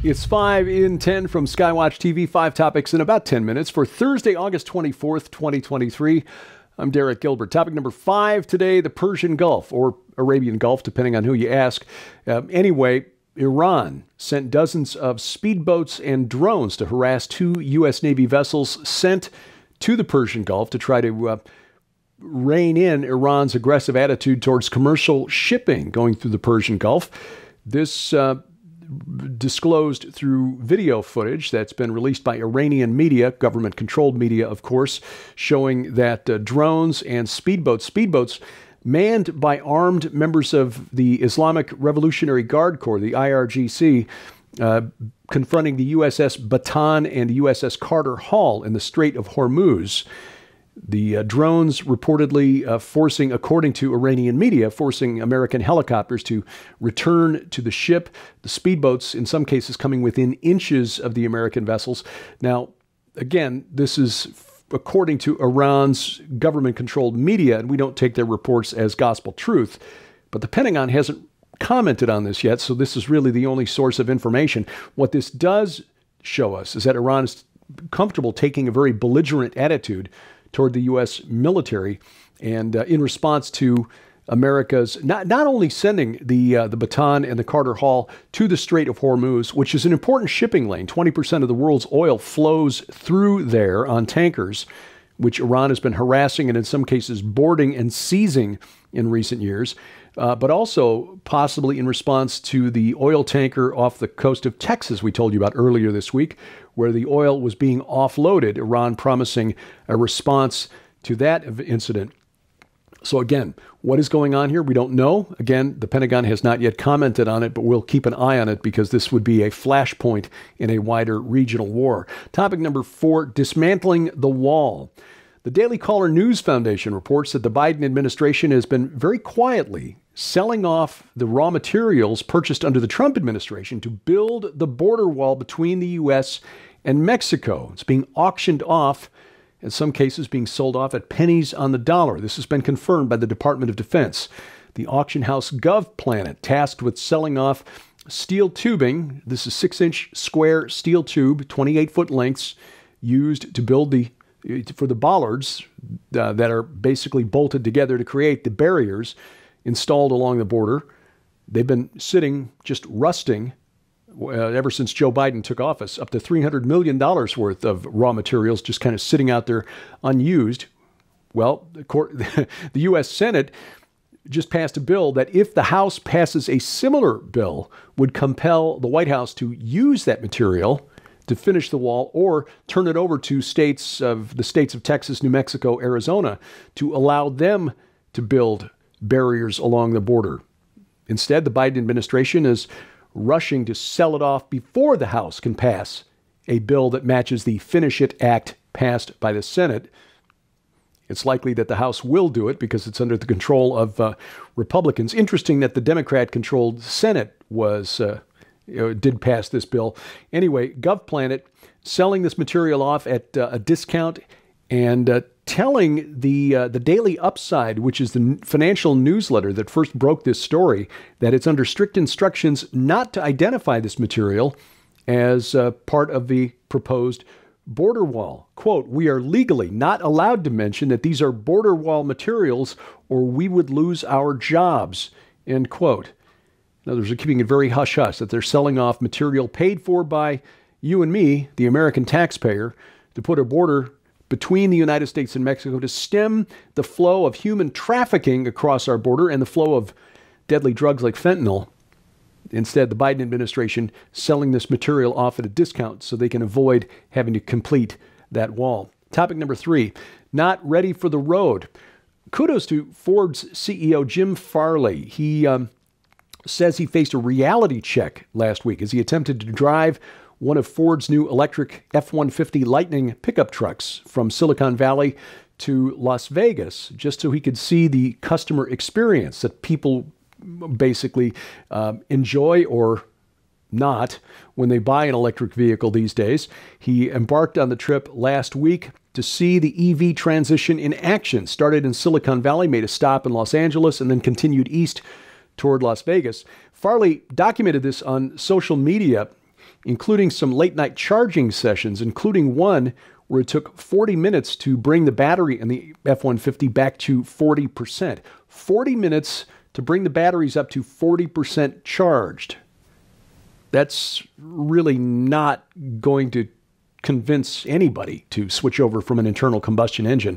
It's 5 in 10 from Skywatch TV, 5 topics in about 10 minutes for Thursday, August 24th, 2023. I'm Derek Gilbert. Topic number 5 today, the Persian Gulf, or Arabian Gulf, depending on who you ask. Anyway, Iran sent dozens of speedboats and drones to harass 2 U.S. Navy vessels sent to the Persian Gulf to try to rein in Iran's aggressive attitude towards commercial shipping going through the Persian Gulf. This disclosed through video footage that's been released by Iranian media, government-controlled media, of course, showing that drones and speedboats manned by armed members of the Islamic Revolutionary Guard Corps, the IRGC, confronting the USS Bataan and the USS Carter Hall in the Strait of Hormuz. The drones reportedly forcing, according to Iranian media, forcing American helicopters to return to the ship. The speedboats, in some cases, coming within inches of the American vessels. Now, again, this is according to Iran's government-controlled media, and we don't take their reports as gospel truth. But the Pentagon hasn't commented on this yet, so this is really the only source of information. What this does show us is that Iran is comfortable taking a very belligerent attitude toward the U.S. military, and in response to America's not only sending the Bataan and the Carter Hall to the Strait of Hormuz, which is an important shipping lane. 20% of the world's oil flows through there on tankers, which Iran has been harassing and in some cases boarding and seizing in recent years, but also possibly in response to the oil tanker off the coast of Texas we told you about earlier this week, where the oil was being offloaded, Iran promising a response to that incident. So again, what is going on here? We don't know. Again, the Pentagon has not yet commented on it, but we'll keep an eye on it because this would be a flashpoint in a wider regional war. Topic number 4, dismantling the wall. The Daily Caller News Foundation reports that the Biden administration has been very quietly selling off the raw materials purchased under the Trump administration to build the border wall between the U.S. and Mexico. It's being auctioned off, in some cases being sold off at pennies on the dollar. This has been confirmed by the Department of Defense. The auction house GovPlanet, tasked with selling off steel tubing. This is 6-inch square steel tube, 28-foot lengths, used to build for the bollards that are basically bolted together to create the barriers installed along the border. They've been sitting, just rusting, ever since Joe Biden took office, up to $300 million worth of raw materials just kind of sitting out there unused. Well, the U.S. Senate just passed a bill that if the House passes a similar bill, would compel the White House to use that material to finish the wall or turn it over to the states of Texas, New Mexico, Arizona to allow them to build barriers along the border. Instead, the Biden administration is rushing to sell it off before the House can pass a bill that matches the Finish It Act passed by the Senate. It's likely that the House will do it because it's under the control of Republicans. Interesting that the Democrat-controlled Senate did pass this bill. Anyway, GovPlanet selling this material off at a discount and telling the Daily Upside, which is the financial newsletter that first broke this story, that it's under strict instructions not to identify this material as part of the proposed border wall. Quote, "We are legally not allowed to mention that these are border wall materials or we would lose our jobs," end quote. In other words, they're keeping it very hush-hush, that they're selling off material paid for by you and me, the American taxpayer, to put a border between the United States and Mexico to stem the flow of human trafficking across our border and the flow of deadly drugs like fentanyl. Instead, the Biden administration selling this material off at a discount so they can avoid having to complete that wall. Topic number 3, not ready for the road. Kudos to Ford's CEO Jim Farley. He says he faced a reality check last week as he attempted to drive one of Ford's new electric F-150 Lightning pickup trucks from Silicon Valley to Las Vegas, just so he could see the customer experience that people basically enjoy or not when they buy an electric vehicle these days. He embarked on the trip last week to see the EV transition in action. Started in Silicon Valley, made a stop in Los Angeles, and then continued east toward Las Vegas. Farley documented this on social media. including some late-night charging sessions, including one where it took 40 minutes to bring the battery in the F-150 back to 40%. 40 minutes to bring the batteries up to 40% charged. That's really not going to convince anybody to switch over from an internal combustion engine.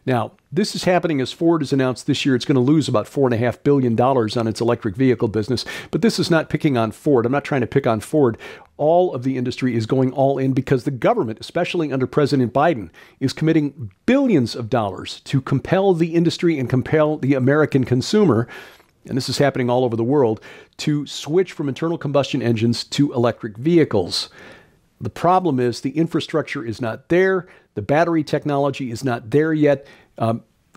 Now, this is happening as Ford has announced this year it's going to lose about $4.5 billion on its electric vehicle business. But this is not picking on Ford. I'm not trying to pick on Ford. All of the industry is going all in because the government, especially under President Biden, is committing billions of dollars to compel the industry and compel the American consumer, and this is happening all over the world, to switch from internal combustion engines to electric vehicles. The problem is the infrastructure is not there. The battery technology is not there yet.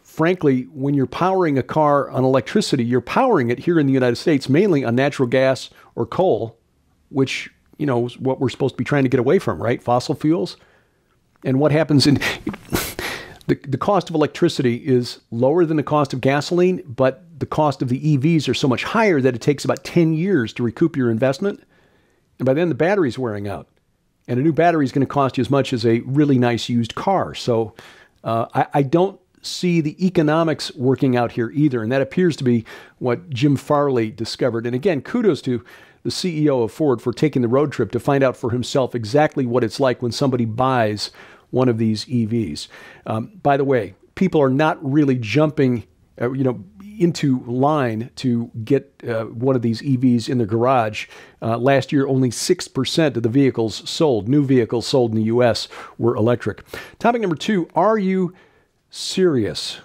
Frankly, when you're powering a car on electricity, you're powering it here in the United States mainly on natural gas or coal, which, you know, is what we're supposed to be trying to get away from, right? Fossil fuels. And what happens in the cost of electricity is lower than the cost of gasoline, but the cost of the EVs are so much higher that it takes about 10 years to recoup your investment. And by then the battery's wearing out. And a new battery is going to cost you as much as a really nice used car. So I don't see the economics working out here either. And that appears to be what Jim Farley discovered. And again, kudos to the CEO of Ford for taking the road trip to find out for himself exactly what it's like when somebody buys one of these EVs. By the way, people are not really jumping, into line to get one of these EVs in their garage. Last year, only 6% of the vehicles sold, new vehicles sold in the U.S., were electric. Topic number 2, are you serious?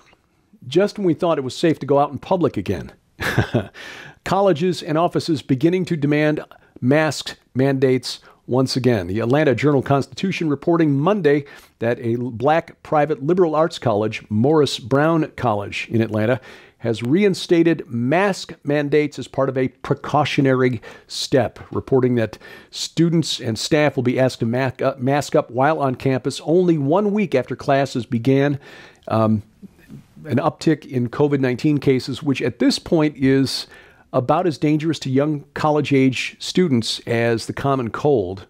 Just when we thought it was safe to go out in public again. Colleges and offices beginning to demand mask mandates once again. The Atlanta Journal-Constitution reporting Monday that a black private liberal arts college, Morris Brown College in Atlanta, has reinstated mask mandates as part of a precautionary step, reporting that students and staff will be asked to mask up while on campus only 1 week after classes began. An uptick in COVID-19 cases, which at this point is about as dangerous to young college-age students as the common cold.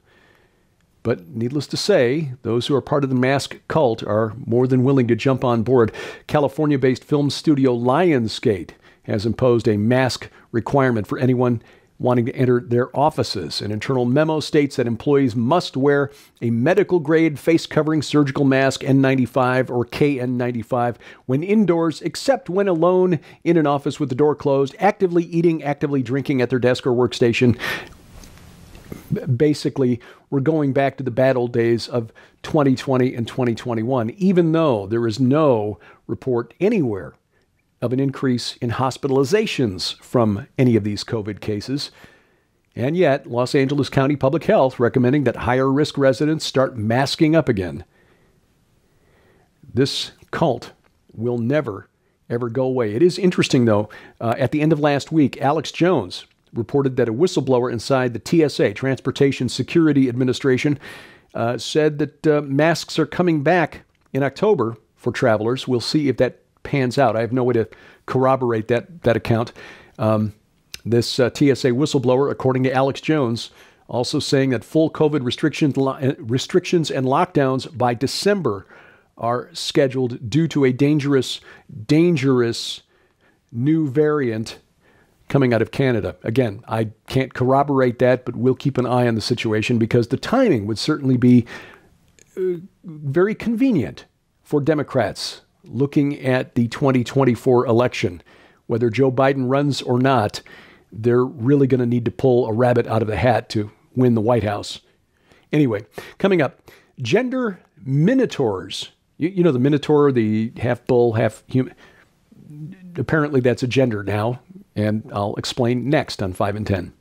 But needless to say, those who are part of the mask cult are more than willing to jump on board. California-based film studio Lionsgate has imposed a mask requirement for anyone wanting to enter their offices. An internal memo states that employees must wear a medical-grade face-covering surgical mask N95 or KN95 when indoors, except when alone in an office with the door closed, actively eating, actively drinking at their desk or workstation. Basically, we're going back to the bad old days of 2020 and 2021, even though there is no report anywhere of an increase in hospitalizations from any of these COVID cases. And yet, Los Angeles County Public Health recommending that higher-risk residents start masking up again. This cult will never, ever go away. It is interesting, though, at the end of last week, Alex Jones reported that a whistleblower inside the TSA, Transportation Security Administration, said that masks are coming back in October for travelers. We'll see if that pans out. I have no way to corroborate that account. This TSA whistleblower, according to Alex Jones, also saying that full COVID restrictions and lockdowns by December are scheduled due to a dangerous new variant coming out of Canada. Again, I can't corroborate that, but we'll keep an eye on the situation because the timing would certainly be very convenient for Democrats looking at the 2024 election. Whether Joe Biden runs or not, they're really going to need to pull a rabbit out of the hat to win the White House. Anyway, coming up, gender minotaurs. You know the minotaur, the half bull, half human. Apparently that's a gender now, and I'll explain next on 5 and 10.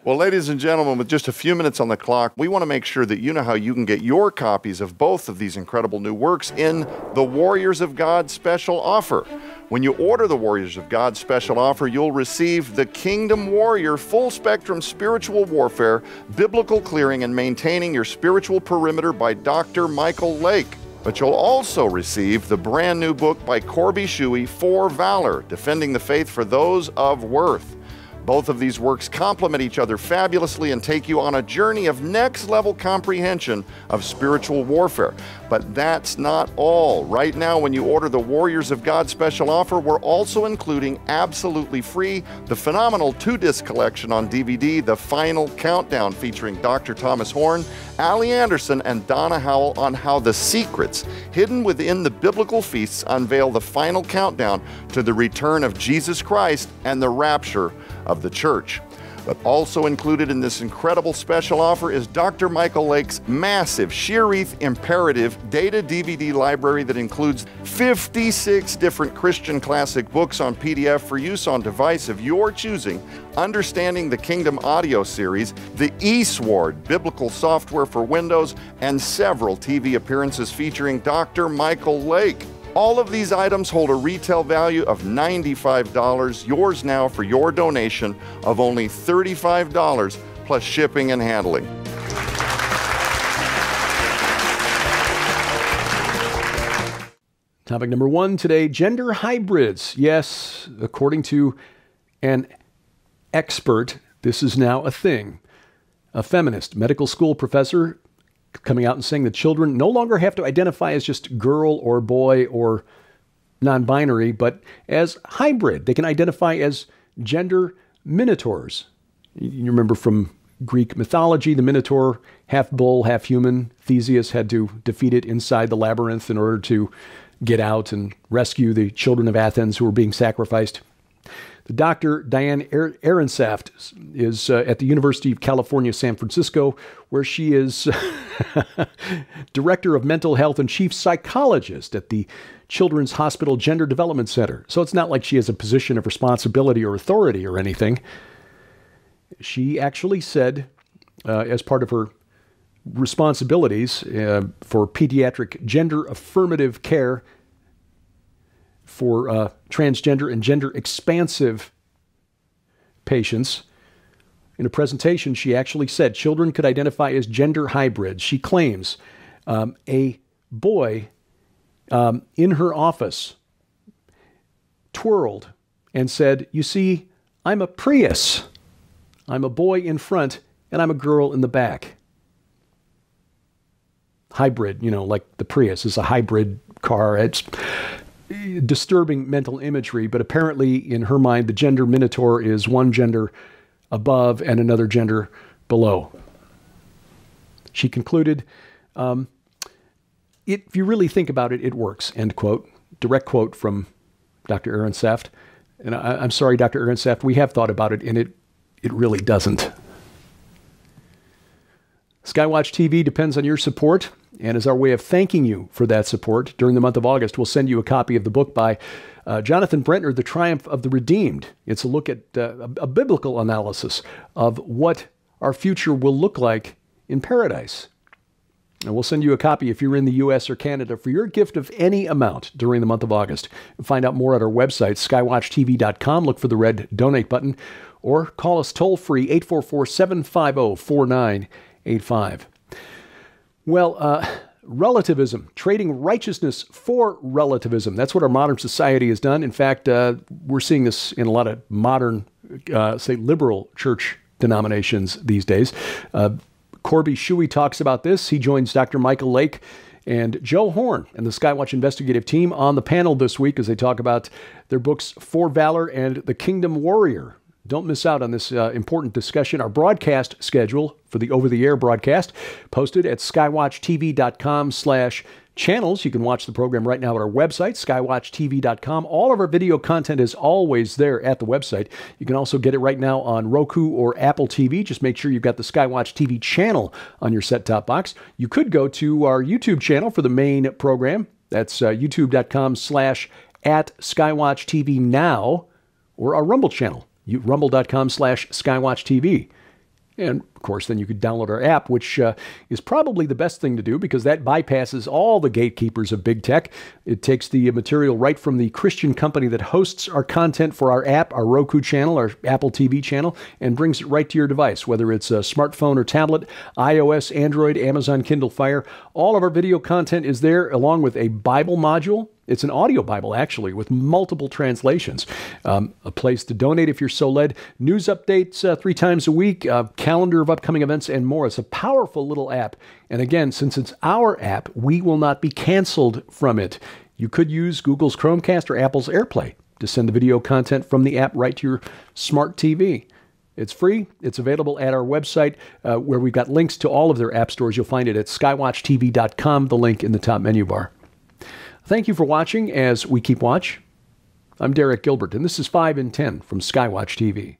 Well, ladies and gentlemen, with just a few minutes on the clock, we want to make sure that you know how you can get your copies of both of these incredible new works in the Warriors of God special offer. When you order the Warriors of God special offer, you'll receive the Kingdom Warrior Full Spectrum Spiritual Warfare, Biblical Clearing and Maintaining Your Spiritual Perimeter by Dr. Michael Lake. But you'll also receive the brand new book by Corby Shuey, For Valor, Defending the Faith for Those of Worth. Both of these works complement each other fabulously and take you on a journey of next-level comprehension of spiritual warfare. But that's not all. Right now, when you order the Warriors of God special offer, we're also including absolutely free the phenomenal 2-disc collection on DVD, The Final Countdown, featuring Dr. Thomas Horn, Allie Anderson, and Donna Howell on how the secrets hidden within the biblical feasts unveil the final countdown to the return of Jesus Christ and the rapture of the church. But also included in this incredible special offer is Dr. Michael Lake's massive Sheer-Wreath Imperative data DVD library that includes 56 different Christian classic books on PDF for use on device of your choosing, Understanding the Kingdom audio series, the eSword biblical software for Windows, and several TV appearances featuring Dr. Michael Lake. All of these items hold a retail value of $95, yours now for your donation of only $35 plus shipping and handling. Topic number 1 today, gender hybrids. Yes, according to an expert, this is now a thing. A feminist medical school professor coming out and saying that children no longer have to identify as just girl or boy or non-binary, but as hybrid. They can identify as gender minotaurs. You remember from Greek mythology, the minotaur, half bull, half human. Theseus had to defeat it inside the labyrinth in order to get out and rescue the children of Athens who were being sacrificed. The Dr. Diane Ehrensaft is at the University of California, San Francisco, where she is Director of Mental Health and Chief Psychologist at the Children's Hospital Gender Development Center. So it's not like she has a position of responsibility or authority or anything. She actually said, as part of her responsibilities for pediatric gender affirmative care for transgender and gender expansive patients. In a presentation, she actually said children could identify as gender hybrids. She claims a boy in her office twirled and said, "You see, I'm a Prius. I'm a boy in front and I'm a girl in the back." Hybrid, like the Prius is a hybrid car. It's disturbing mental imagery, but apparently in her mind, the gender minotaur is one gender above and another gender below. She concluded, if you really think about it, it works, end quote. Direct quote from Dr. Ehrensaft. And I'm sorry, Dr. Ehrensaft, we have thought about it, and it really doesn't. Skywatch TV depends on your support, and as our way of thanking you for that support, during the month of August, we'll send you a copy of the book by Jonathan Brentner, The Triumph of the Redeemed. It's a look at a biblical analysis of what our future will look like in paradise. And we'll send you a copy if you're in the U.S. or Canada for your gift of any amount during the month of August. Find out more at our website, skywatchtv.com. Look for the red donate button, or call us toll-free, 844-750-4985. Well, relativism, trading righteousness for relativism. That's what our modern society has done. In fact, we're seeing this in a lot of modern, say, liberal church denominations these days. Corby Shuey talks about this. He joins Dr. Michael Lake and Joe Horn and the Skywatch investigative team on the panel this week as they talk about their books, For Valor and The Kingdom Warrior. Don't miss out on this important discussion. Our broadcast schedule for the over-the-air broadcast posted at skywatchtv.com/channels. You can watch the program right now at our website, skywatchtv.com. All of our video content is always there at the website. You can also get it right now on Roku or Apple TV. Just make sure you've got the Skywatch TV channel on your set-top box. You could go to our YouTube channel for the main program. That's youtube.com/@skywatchtv now, or our Rumble channel, rumble.com/skywatchtv. And, of course, then you could download our app, which is probably the best thing to do because that bypasses all the gatekeepers of big tech. It takes the material right from the Christian company that hosts our content for our app, our Roku channel, our Apple TV channel, and brings it right to your device, whether it's a smartphone or tablet, iOS, Android, Amazon Kindle Fire. All of our video content is there, along with a Bible module It's an audio Bible, actually, with multiple translations. A place to donate if you're so led. News updates 3 times a week, calendar of upcoming events, and more. It's a powerful little app. And again, since it's our app, we will not be canceled from it. You could use Google's Chromecast or Apple's AirPlay to send the video content from the app right to your smart TV. It's free. It's available at our website where we've got links to all of their app stores. You'll find it at skywatchtv.com, the link in the top menu bar. Thank you for watching as we keep watch. I'm Derek Gilbert, and this is 5 in 10 from Skywatch TV.